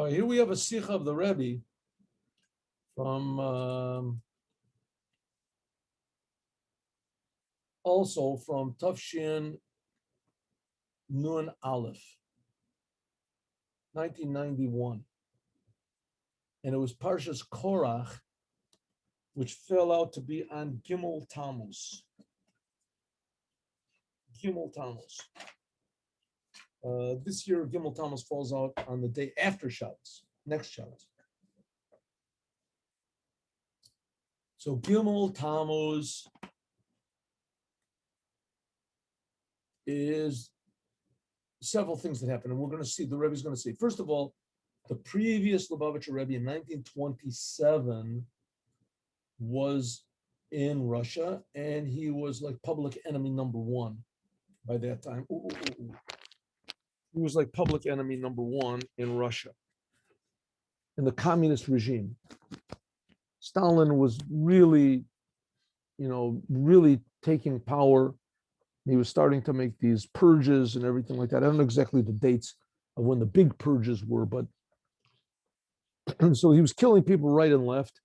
Here we have a sikha of the Rebbe from also from Tafshin Nun Aleph, 1991. And it was Parshas Korach, which fell out to be on Gimmel Tammuz. Gimmel Tammuz. This year, Gimmel Tammuz falls out on the day after Shabbos, next Shabbos. So Gimmel Tammuz is several things that happen, and we're going to see, the Rebbe's going to see. First of all, the previous Lubavitcher Rebbe in 1927 was in Russia, and he was like public enemy number one by that time. He was like public enemy number one in Russia, in the communist regime. Stalin was really, really taking power. He was starting to make these purges and everything like that. I don't know exactly the dates of when the big purges were, but so he was killing people right and left.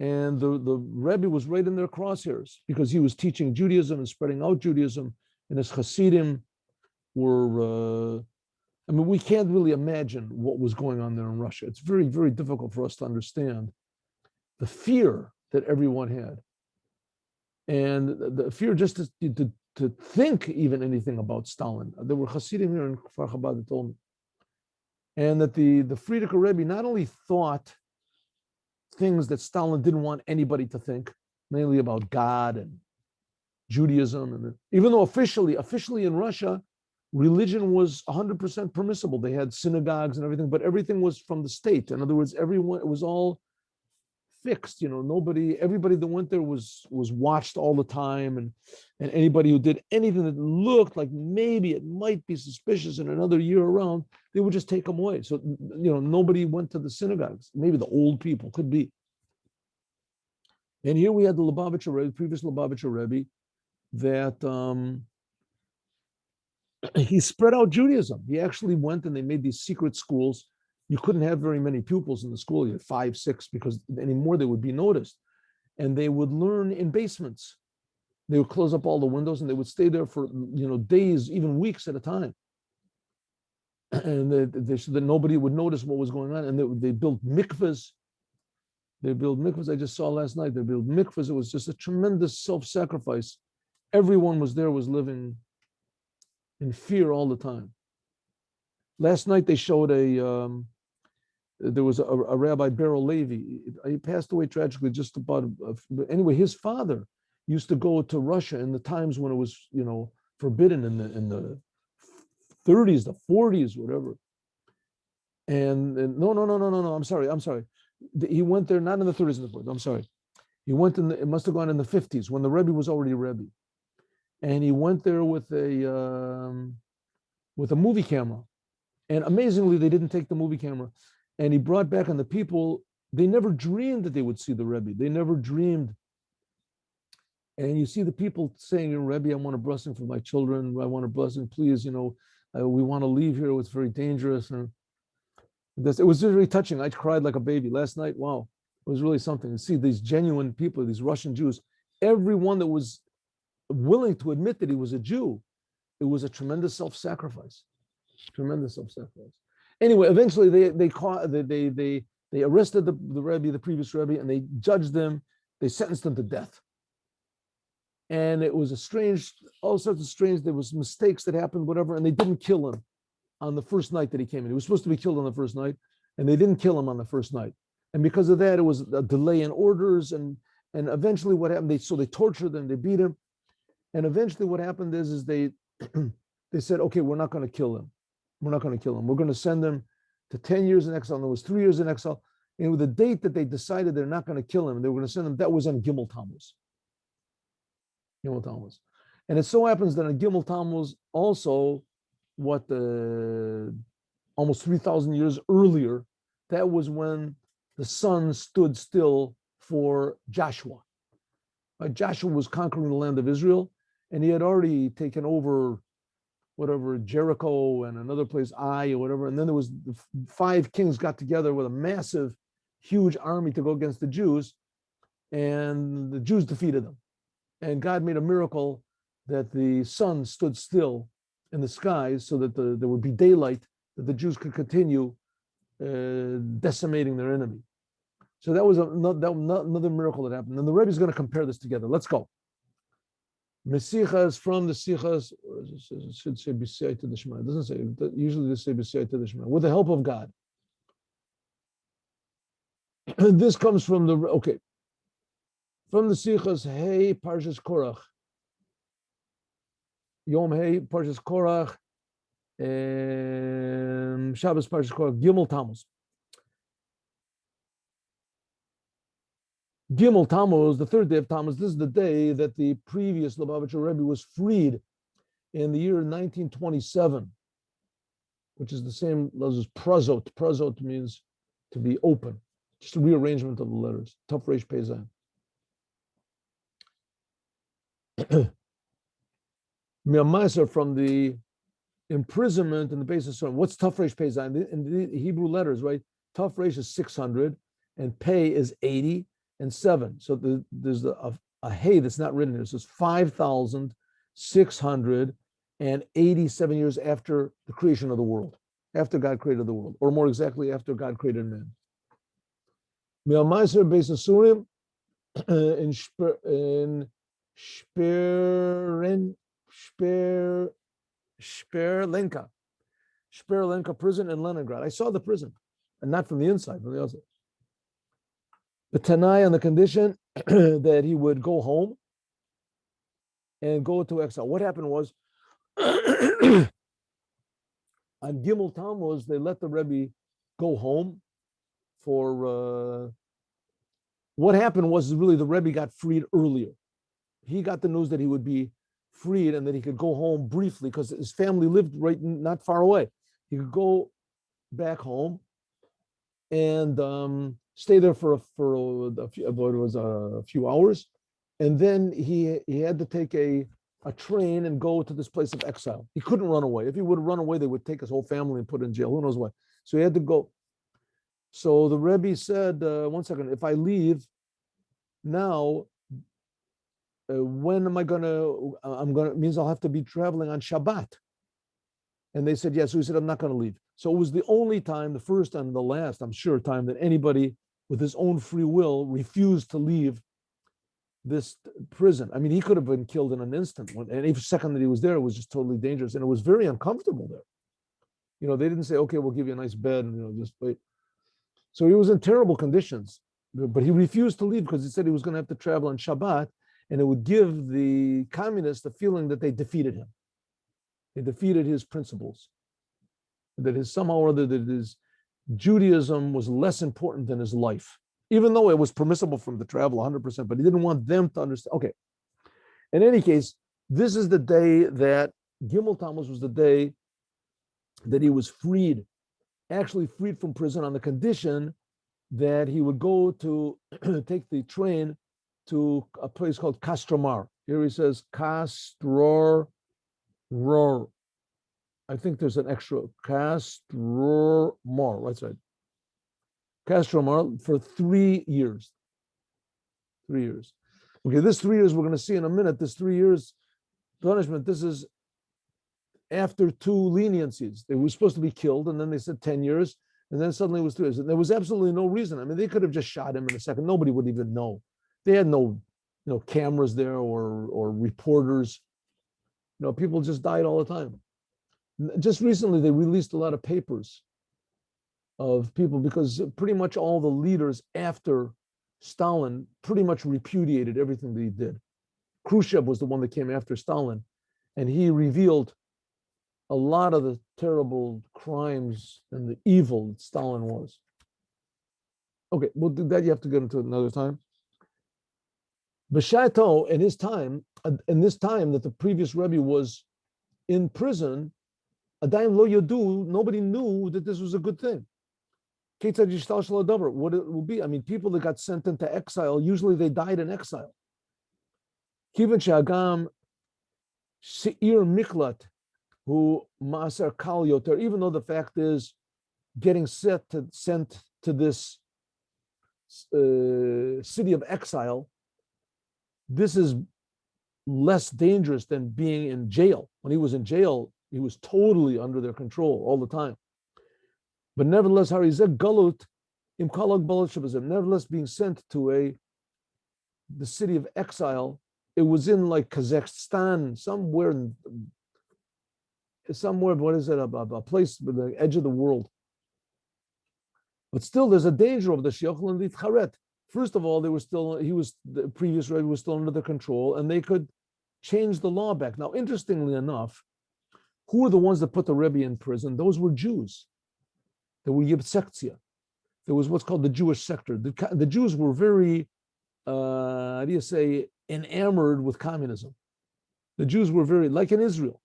And the Rebbe was right in their crosshairs because he was teaching Judaism and spreading out Judaism, and his Hasidim were, we can't really imagine what was going on there in Russia. It's very, very difficult for us to understand the fear that everyone had. And the fear just to think even anything about Stalin. There were Hasidim here in Kfar Chabad that told me. And that the Frierdiker Rebbe not only thought things that Stalin didn't want anybody to think, mainly about God and Judaism. And even though officially in Russia, religion was 100% permissible. They had synagogues and everything, but everything was from the state. In other words, everyone, it was all fixed. Everybody that went there was watched all the time, and anybody who did anything that looked like maybe it might be suspicious in another year around, they would just take them away. So nobody went to the synagogues. Maybe the old people, could be. And here we had the Lubavitcher Rebbe, previous Lubavitcher Rebbe, that he spread out Judaism. He actually went and they made these secret schools. You couldn't have very many pupils in the school. You had 5, 6, because anymore they would be noticed. And they would learn in basements. They would close up all the windows and they would stay there for days, even weeks at a time. And so that nobody would notice what was going on. And they built mikvahs. I just saw last night. They built mikvahs. It was just a tremendous self-sacrifice. Everyone was living in fear all the time. Last night they showed there was a Rabbi Beryl Levy. He passed away tragically just about, anyway, his father used to go to Russia in the times when it was, forbidden in the 30s, the 40s, whatever. And no, I'm sorry. He went there, not in the 30s and the 40s, I'm sorry. He went it must have gone in the 50s when the Rebbe was already a Rebbe. And he went there with a movie camera. And amazingly, they didn't take the movie camera. And he brought back, and the people, they never dreamed that they would see the Rebbe. They never dreamed. And you see the people saying, Rebbe, I want a blessing for my children. I want a blessing, please. We want to leave here. It's very dangerous. And it was very touching. I cried like a baby last night. Wow, it was really something. To see these genuine people, these Russian Jews, everyone that was willing to admit that he was a Jew, it was a tremendous self-sacrifice. Tremendous self-sacrifice. Anyway, eventually they arrested the Rebbe, the previous Rebbe, and they judged them. They sentenced them to death. And it was all sorts of strange. There was mistakes that happened, whatever, and they didn't kill him on the first night that he came in. He was supposed to be killed on the first night, and they didn't kill him on the first night. And because of that, it was a delay in orders, and eventually what happened? They tortured him, they beat him, and eventually what happened is they said, okay, we're not going to kill him. We're not going to kill him. We're going to send him to 10 years in exile. And it was 3 years in exile. And with the date that they decided they're not going to kill him, they were going to send him, that was on Gimmel Tammuz. Gimmel Tammuz. And it so happens that on Gimmel Tammuz, also, almost 3,000 years earlier, that was when the sun stood still for Joshua. Joshua was conquering the land of Israel, and he had already taken over whatever, Jericho, and another place, Ai, or whatever. And then there was the 5 kings got together with a massive, huge army to go against the Jews, and the Jews defeated them. And God made a miracle that the sun stood still in the skies so that there would be daylight, that the Jews could continue decimating their enemy. So that was another miracle that happened. And the Rebbe is going to compare this together. Let's go. Mesichas from the Sichas, it should say B'siyai to the Shema. It doesn't say, usually they say B'siyai to the Shema. With the help of God. This comes from the, okay. From the Sichas, Hey, Parshas Korach. Yom Hey, Parshas Korach. Shabbos Parshas Korach. Gimmel Tammuz. Gimmel Tammuz, the 3rd day of Tammuz, this is the day that the previous Lubavitcher Rebbe was freed in the year 1927, which is the same as Prazot. Prazot means to be open. Just a rearrangement of the letters. Taf Reish Pei Zayin. Miyamaiser, from the imprisonment and the basis of what's Taf Reish Pei Zayin? In the Hebrew letters, right? Taf Reish is 600 and Pei is 80 and 7. So there's a Hey that's not written here. So it's 5,687 years after the creation of the world, after God created the world, or more exactly, after God created man. Miyamaiser Beis Asurim in Sperlenka prison in Leningrad. I saw the prison, and not from the inside, from the outside. The Tanai on the condition that he would go home and go to exile. What happened was, on Gimmel Tammuz, they let the Rebbe go home for, what happened was really the Rebbe got freed earlier. He got the news that he would be freed and that he could go home briefly because his family lived right not far away. He could go back home and stay there for a few hours, and then he had to take a train and go to this place of exile. He couldn't run away. If he would have run away, they would take his whole family and put in jail. Who knows what? So he had to go. So the Rebbe said, one second, if I leave now, when am I means I'll have to be traveling on Shabbat. And they said, yes. So he said, I'm not going to leave. So it was the only time, the first and the last, I'm sure, time that anybody with his own free will refused to leave this prison. I mean, he could have been killed in an instant. And every second that he was there, it was just totally dangerous. And it was very uncomfortable there. You know, they didn't say, okay, we'll give you a nice bed and, just wait. So he was in terrible conditions. But he refused to leave because he said he was going to have to travel on Shabbat, and it would give the communists the feeling that they defeated him. They defeated his principles. That somehow or other, that his Judaism was less important than his life, even though it was permissible for him to travel 100%, but he didn't want them to understand. Okay. In any case, this is the day that Gimmel Tammuz was the day that he was freed, actually freed from prison on the condition that he would go to take the train to a place called Kastromar. Here he says Kastror. I think there's an extra Kastromar, right side. Kastromar for 3 years. 3 years. Okay, this 3 years we're going to see in a minute. This 3 years punishment. This is after 2 leniencies. They were supposed to be killed, and then they said 10 years, and then suddenly it was 3 years. And there was absolutely no reason. I mean, they could have just shot him in a second. Nobody would even know. They had no, cameras there or reporters. People just died all the time. Just recently, they released a lot of papers of people because pretty much all the leaders after Stalin pretty much repudiated everything that he did. Khrushchev was the one that came after Stalin, and he revealed a lot of the terrible crimes and the evil that Stalin was. Okay, well, that you have to get into another time. B'shato, in this time that the previous Rebbe was in prison, Adayim lo yodu, nobody knew that this was a good thing. What it will be, I mean, people that got sent into exile, usually they died in exile. Kivan shagam seir miklat who Maaser Kal Yoter, even though the fact is getting sent to this city of exile, this is less dangerous than being in jail. When he was in jail, he was totally under their control all the time. But nevertheless, Harizek Galut Im Kalag Balashibazim, nevertheless being sent to the city of exile, it was in like Kazakhstan, somewhere, what is it, a place at the edge of the world. But still, there's a danger of the Shiochel and Charet. First of all, the previous Rebbe was still under their control, and they could change the law back. Now, interestingly enough, who were the ones that put the Rebbe in prison? Those were Jews. There were Yibsektia. There was what's called the Jewish sector. The Jews were very, enamored with communism. The Jews were very, like in Israel,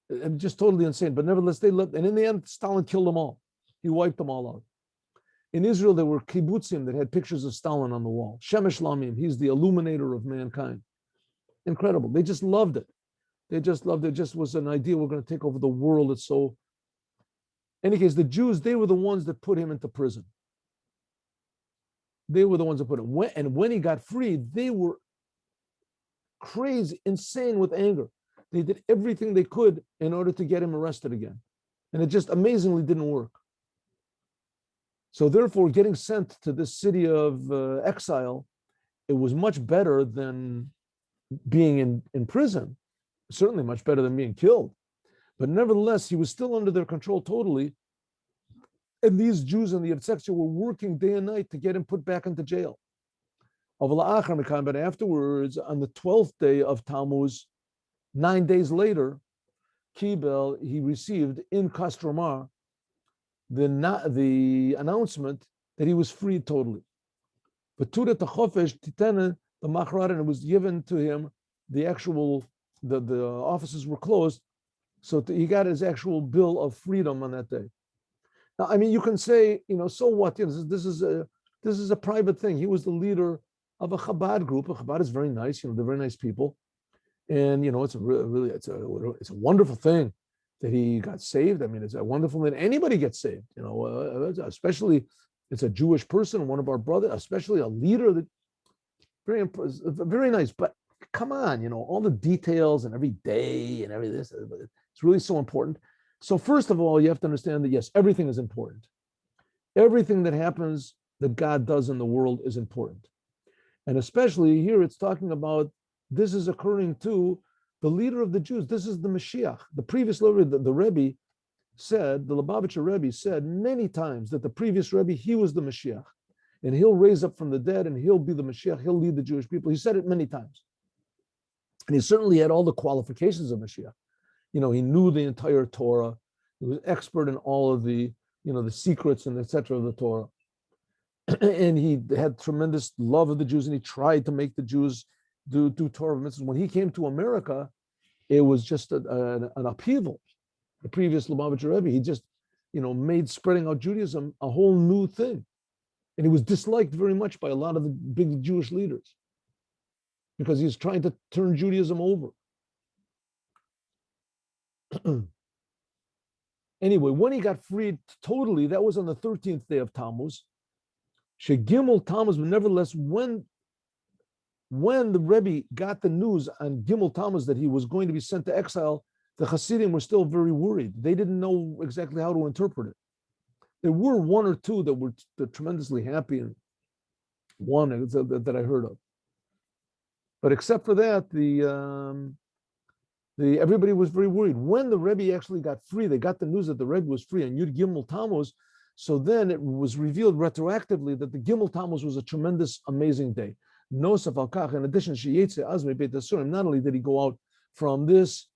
and just totally insane. But nevertheless, they lived, and in the end, Stalin killed them all. He wiped them all out. In Israel, there were kibbutzim that had pictures of Stalin on the wall. Shemesh Lamim, he's the illuminator of mankind. Incredible. They just loved it. They just loved it. It just was an idea, we're going to take over the world. It's so. In any case, the Jews, they were the ones that put him into prison. They were the ones that put him. When he got free, they were crazy, insane with anger. They did everything they could in order to get him arrested again. And it just amazingly didn't work. So therefore, getting sent to this city of exile, it was much better than being in prison. Certainly much better than being killed. But nevertheless, he was still under their control totally. And these Jews in the Yevsektia were working day and night to get him put back into jail. But afterwards, on the 12th day of Tammuz, 9 days later, Kibel, he received in Kostromar the announcement that he was freed totally. But to the Chofesh Titene, the Machrat, and it was given to him, the offices were closed, so he got his actual bill of freedom on that day. Now, I mean, you can say, so what? This is a private thing. He was the leader of a Chabad group. Chabad is very nice. They're very nice people, and it's a wonderful thing that he got saved. I mean, it's a wonderful that anybody gets saved. Especially it's a Jewish person, one of our brothers, especially a leader that very nice. But come on, all the details and every day and every this. It's really so important. So first of all, you have to understand that, yes, everything is important. Everything that happens that God does in the world is important. And especially here, it's talking about this is occurring to the leader of the Jews. This is the Moshiach. The previous Rebbe, the Rebbe said, the Lubavitcher Rebbe said many times that the previous Rebbe, he was the Moshiach. And he'll raise up from the dead and he'll be the Moshiach. He'll lead the Jewish people. He said it many times. And he certainly had all the qualifications of Moshiach. He knew the entire Torah. He was expert in all of the, the secrets and etc. of the Torah. And he had tremendous love of the Jews, and he tried to make the Jews do Torah mitzvahs. When he came to America, it was just an upheaval. The previous Lubavitcher Rebbe, he just, made spreading out Judaism a whole new thing. And he was disliked very much by a lot of the big Jewish leaders because he's trying to turn Judaism over. Anyway, when he got freed totally, that was on the 13th day of Tammuz. Gimmel Tammuz, but nevertheless, when the Rebbe got the news on Gimmel Tammuz that he was going to be sent to exile, the Hasidim were still very worried. They didn't know exactly how to interpret it. There were one or two that were tremendously happy, and one that I heard of. But except for that, everybody was very worried. When the Rebbe actually got free, they got the news that the Rebbe was free on Yud Gimmel Tammuz. So then it was revealed retroactively that the Gimmel Tammuz was a tremendous, amazing day. Nosaf al Kach, in addition, not only did he go out from this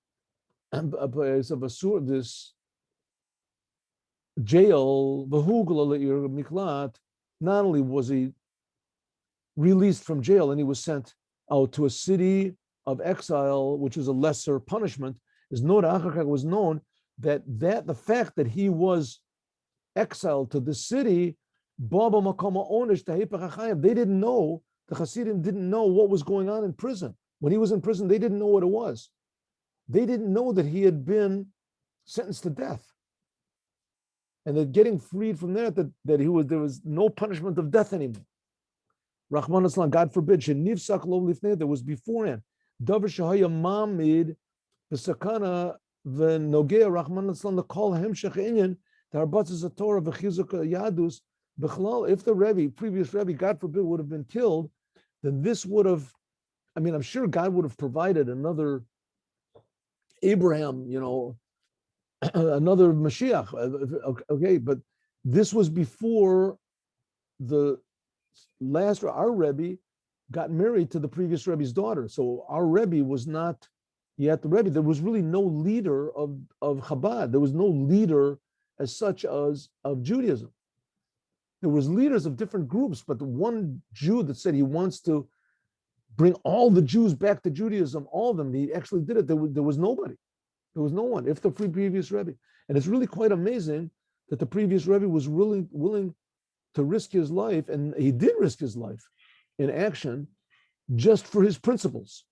place of Asur, this jail, not only was he released from jail and he was sent out to a city of exile, which was a lesser punishment, was known that the fact that he was exiled to the city, they didn't know, the Hasidim didn't know what was going on in prison. When he was in prison, they didn't know what it was. They didn't know that he had been sentenced to death. And that getting freed from that there was no punishment of death anymore. Rahman Aslan, God forbid, Shenivsak lo lifnei, there was beforehand. Davar shahaya mamid b'sakana v'nogea Rahman Aslan the kol hemshech inyan tarbatzes a Torah v'chizuk yadus b'chlal. If the previous Rebbe, God forbid, would have been killed, then this would have, I'm sure God would have provided another Abraham, another Moshiach. Okay, but this was before the last, our Rebbe got married to the previous Rebbe's daughter. So our Rebbe was not yet the Rebbe. There was really no leader of Chabad. There was no leader as such as of Judaism. There was leaders of different groups, but the one Jew that said he wants to bring all the Jews back to Judaism, all of them, he actually did it. There was nobody. There was no one, if the previous Rebbe. And it's really quite amazing that the previous Rebbe was willing to risk his life, and he did risk his life in action just for his principles.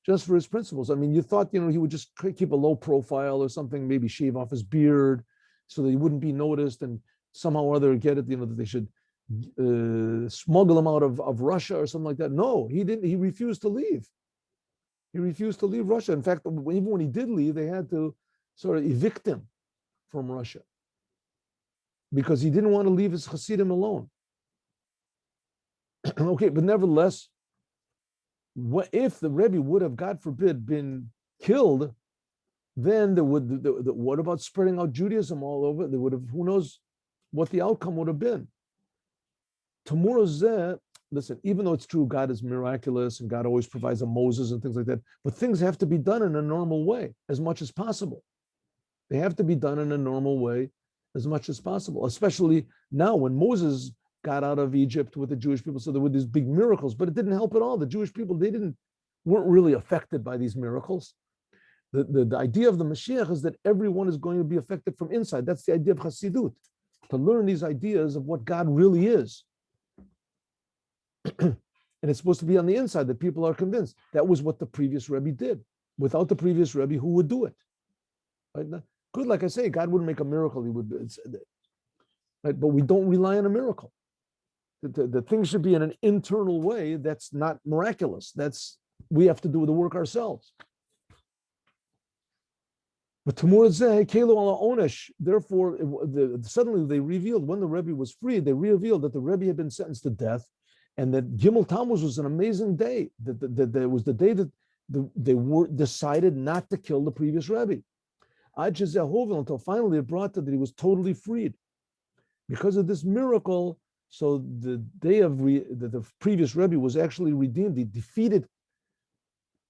Just for his principles. You thought, he would just keep a low profile or something, maybe shave off his beard so that he wouldn't be noticed and somehow or other get it, that they should smuggle him out of Russia or something like that. No, he didn't. He refused to leave. He refused to leave Russia. In fact, even when he did leave, they had to sort of evict him from Russia because he didn't want to leave his Hasidim alone. Okay, but nevertheless, if the Rebbe would have, God forbid, been killed, then what about spreading out Judaism all over? There would have, who knows what the outcome would have been. Tammuz, listen, even though it's true, God is miraculous and God always provides a Moses and things like that, but things have to be done in a normal way as much as possible. They have to be done in a normal way as much as possible, especially now when Moses got out of Egypt with the Jewish people. So there were these big miracles, but it didn't help at all. The Jewish people, weren't really affected by these miracles. The idea of the Mashiach is that everyone is going to be affected from inside. That's the idea of Hasidut, to learn these ideas of what God really is. And it's supposed to be on the inside that people are convinced. That was what the previous Rebbe did. Without the previous Rebbe, who would do it? Right? Good, like I say, God wouldn't make a miracle. He would, right? But we don't rely on a miracle. The thing should be in an internal way that's not miraculous. We have to do the work ourselves. But therefore, suddenly they revealed, when the Rebbe was freed, they revealed that the Rebbe had been sentenced to death, and that Gimmel Tammuz was an amazing day. That was the day that they decided not to kill the previous Rebbe. Until finally it brought to that he was totally freed. Because of this miracle, so the day of the previous Rebbe was actually redeemed. He defeated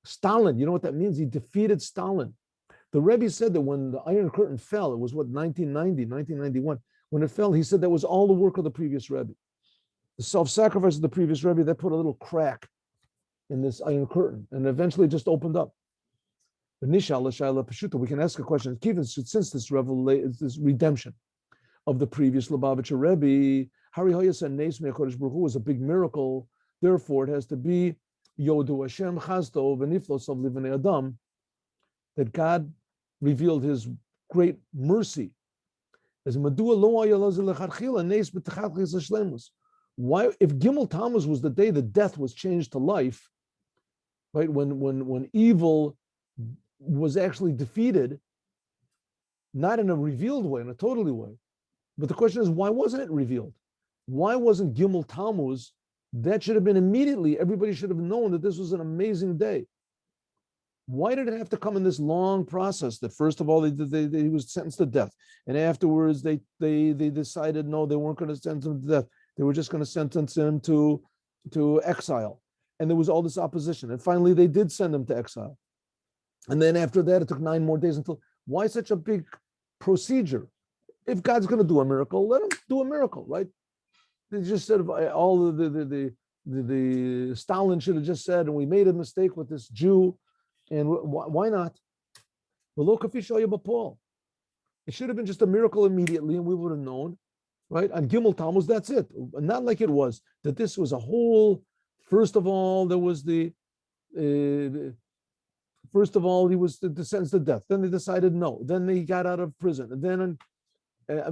Stalin. You know what that means? He defeated Stalin. The Rebbe said that when the Iron Curtain fell, it was 1991, when it fell, he said that was all the work of the previous Rebbe. The self-sacrifice of the previous Rebbe, that put a little crack in this Iron Curtain, and eventually it just opened up. But we can ask a question, since this redemption of the previous Lubavitcher Rebbe, was a big miracle, therefore it has to be Yodu Hashem Chazdo V'niflos of Livnei Adam, that God revealed his great mercy. As why, if Gimmel Tammuz was the day that death was changed to life, right? When evil was actually defeated, not in a revealed way, in a totally way. But the question is, why wasn't it revealed? Why wasn't Gimmel Tammuz? That should have been immediately. Everybody should have known that this was an amazing day. Why did it have to come in this long process? That first of all, he was sentenced to death, and afterwards they decided no, they weren't going to sentence him to death. They were just going to sentence him to exile, and there was all this opposition. And finally, they did send him to exile. And then after that, it took 9 more days until. Why such a big procedure? If God's going to do a miracle, let him do a miracle, right? They just said all the Stalin should have just said, and we made a mistake with this Jew. And why not? It should have been just a miracle immediately, and we would have known, right? On Gimmel Tammuz, that's it. Not like it was, that this was a whole, first of all, there was the First of all, he was sentenced to death. Then they decided no. Then they got out of prison. And then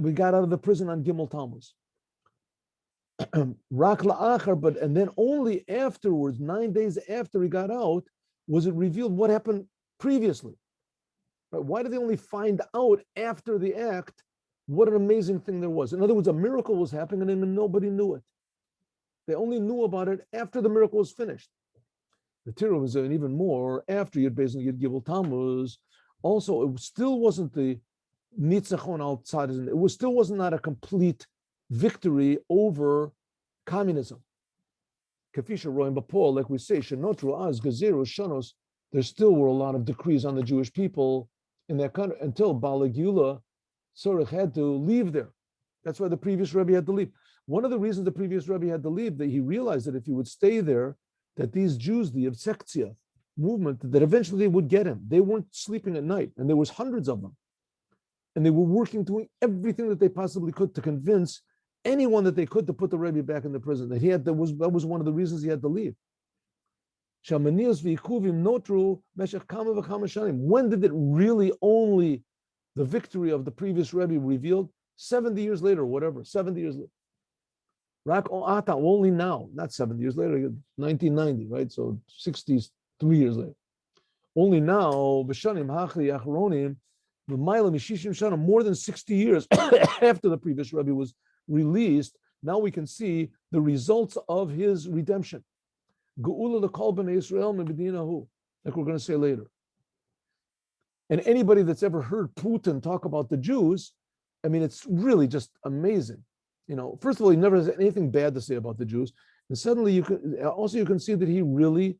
we got out of the prison on Gimmel Tammuz. Rak la'achar, but and then only afterwards, 9 days after he got out, was it revealed what happened previously. Right? Why did they only find out after the act what an amazing thing there was? In other words, a miracle was happening and nobody knew it. They only knew about it after the miracle was finished. The Tira was an even more after Yud Beis and Yud Gimel Tammuz. Also, it still wasn't the nitzachon outside. It still wasn't not a complete victory over communism. Kafisha Roim Bapol, like we say, Shenotru Az Gaziru Shanos. There still were a lot of decrees on the Jewish people in that country until Balagula Sorech had to leave there. That's why the previous Rebbe had to leave. One of the reasons the previous Rebbe had to leave, that he realized that if he would stay there, that these Jews, the Avsektia movement, that eventually they would get him. They weren't sleeping at night, and there was hundreds of them. And they were working, doing everything that they possibly could to convince anyone that they could to put the Rebbe back in the prison. That was one of the reasons he had to leave. When did it really only the victory of the previous Rebbe revealed? 70 years later, whatever, 70 years later. Only now, not 70 years later, 1990, right? So 63 years later. Only now, more than 60 years after the previous Rebbe was released, now we can see the results of his redemption. Geula l'kol b'nei Yisrael mebedinahu, like we're going to say later. And anybody that's ever heard Putin talk about the Jews, I mean, it's really just amazing. You know, first of all, he never has anything bad to say about the Jews, and suddenly you can see that he really,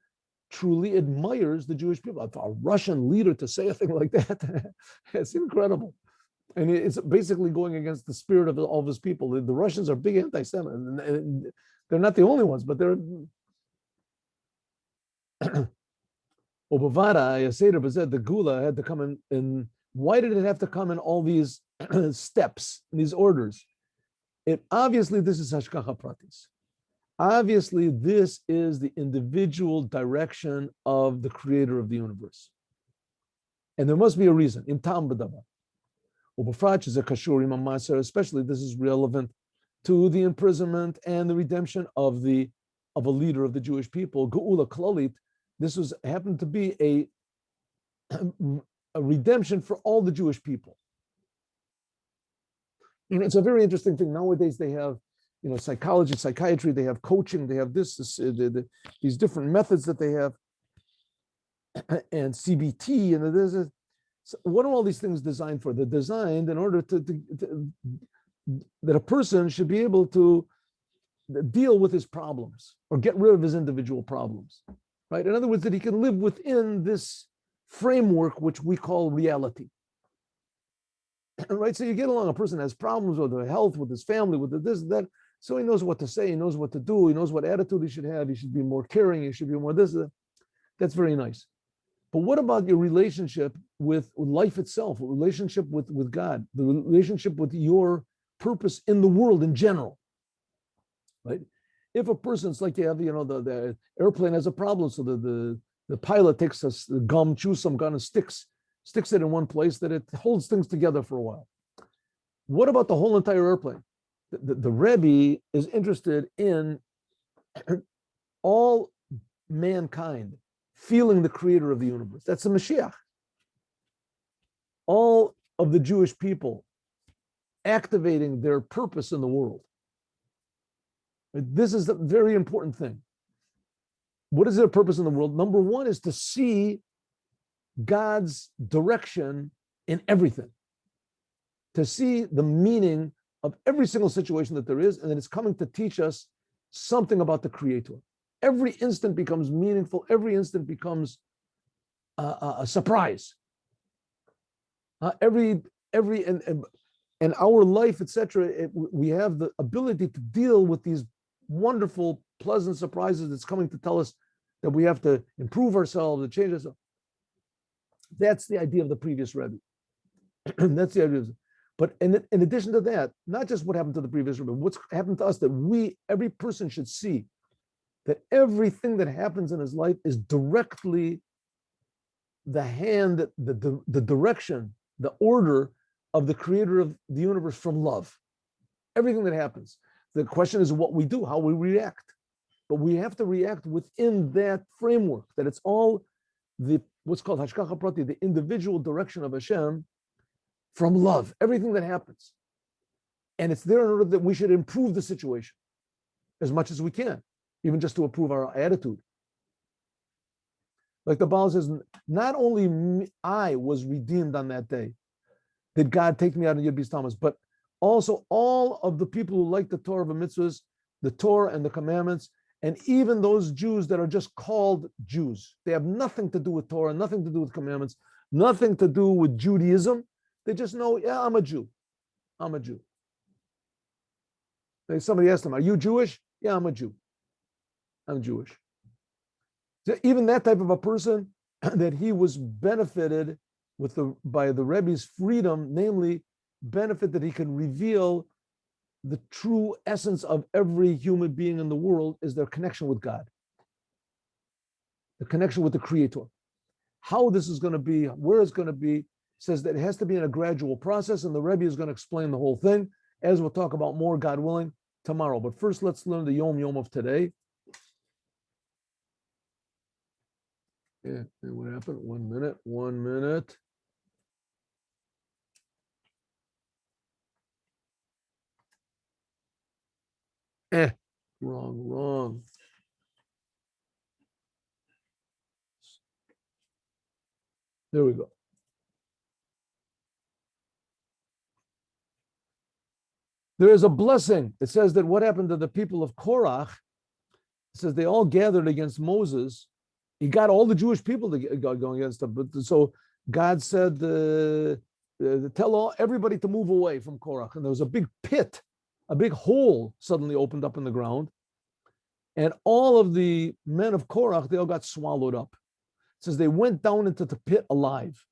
truly admires the Jewish people. A Russian leader to say a thing like that, it's incredible, and it's basically going against the spirit of all of his people. The Russians are big anti-Semites, and they're not the only ones, but they're. Obavada, the Gula had to come in. And why did it have to come in all these steps, these orders? Obviously, this is Hashgacha Pratis. Obviously, this is the individual direction of the creator of the universe. And there must be a reason. In Tam B'Davar. Ubafrach is a Kashurim Amaser, especially this is relevant to the imprisonment and the redemption of a leader of the Jewish people. Geula Klalit, this happened to be a redemption for all the Jewish people. You know, it's a very interesting thing. Nowadays they have, you know, psychology, psychiatry, they have coaching, they have these different methods that they have, and CBT, and what are all these things designed for? They're designed in order that a person should be able to deal with his problems or get rid of his individual problems, right? In other words, that he can live within this framework which we call reality. Right, so you get along. A person has problems with their health, with his family, with this, that. So he knows what to say, he knows what to do, he knows what attitude he should have. He should be more caring. He should be more this. That's very nice. But what about your relationship with life itself? Relationship with God, the relationship with your purpose in the world in general, right? If a person's like you have, you know, the airplane has a problem, so the pilot takes the gum, chews some gum, and sticks it in one place that it holds things together for a while. What about the whole entire airplane? The Rebbe is interested in all mankind feeling the creator of the universe. That's the Moshiach. All of the Jewish people activating their purpose in the world. This is a very important thing. What is their purpose in the world? Number one is to see God's direction in everything, to see the meaning of every single situation that there is, and then it's coming to teach us something about the Creator. Every instant becomes meaningful. Every instant becomes a surprise. And our life, etc. We have the ability to deal with these wonderful, pleasant surprises that's coming to tell us that we have to improve ourselves, to change ourselves. That's the idea of the previous Rebbe. That's the idea. But in addition to that, not just what happened to the previous Rebbe, what's happened to us, that every person should see that everything that happens in his life is directly the hand, the direction, the order of the creator of the universe from love. Everything that happens. The question is what we do, how we react. But we have to react within that framework, that it's all what's called hashgacha prati, the individual direction of Hashem from love, everything that happens. And it's there in order that we should improve the situation as much as we can, even just to improve our attitude. Like the Baal says, not only I was redeemed on that day, did God take me out of Yud B'Is Tammuz, but also all of the people who like the Torah of the mitzvahs, the Torah and the commandments, and even those Jews that are just called Jews. They have nothing to do with Torah, nothing to do with commandments, nothing to do with Judaism. They just know, yeah, I'm a Jew. I'm a Jew. Somebody asked them, are you Jewish? Yeah, I'm a Jew. I'm Jewish. So even that type of a person, that he was benefited by the Rebbe's freedom, namely benefit that he can reveal the true essence of every human being in the world is their connection with God, the connection with the Creator. How this is going to be, where it's going to be, says that it has to be in a gradual process, and the Rebbe is going to explain the whole thing, as we'll talk about more, God willing, tomorrow. But first, let's learn the Yom of today. Yeah, what happened? 1 minute, 1 minute. Wrong. There we go. There is a blessing. It says that what happened to the people of Korach, it says they all gathered against Moses. He got all the Jewish people to go against him. But so God said, tell everybody to move away from Korach. And there was a big pit, a big hole suddenly opened up in the ground. And all of the men of Korach, they all got swallowed up. It says they went down into the pit alive.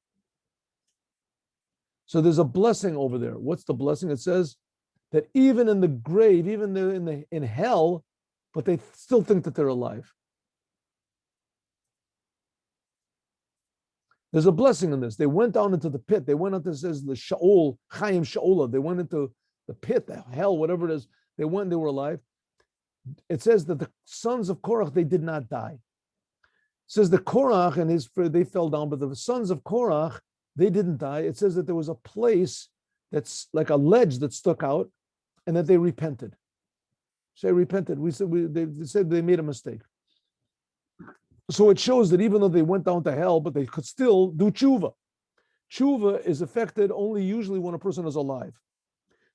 So there's a blessing over there. What's the blessing? It says that even in the grave, even in hell, but they still think that they're alive. There's a blessing in this. They went down into the pit. They went into, it says, the Shaol, Chaim Shaola. They went into the pit, the hell, whatever it is. They went, they were alive. It says that the sons of Korach, they did not die. It says the Korach and they fell down, but the sons of Korach, they didn't die. It says that there was a place that's like a ledge that stuck out, and that they repented. Say repented. They said they made a mistake. So it shows that even though they went down to hell, but they could still do tshuva. Tshuva is affected only usually when a person is alive.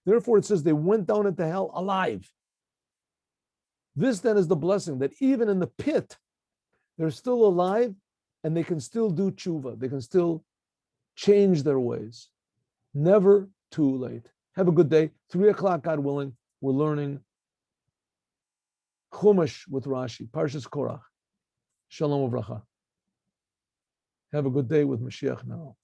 Therefore, it says they went down into hell alive. This then is the blessing, that even in the pit, they're still alive and they can still do tshuva. They can still change their ways. Never too late. Have a good day. 3 o'clock, God willing, we're learning Chumash with Rashi, Parshas Korach. Shalom uvracha. Have a good day with Moshiach now.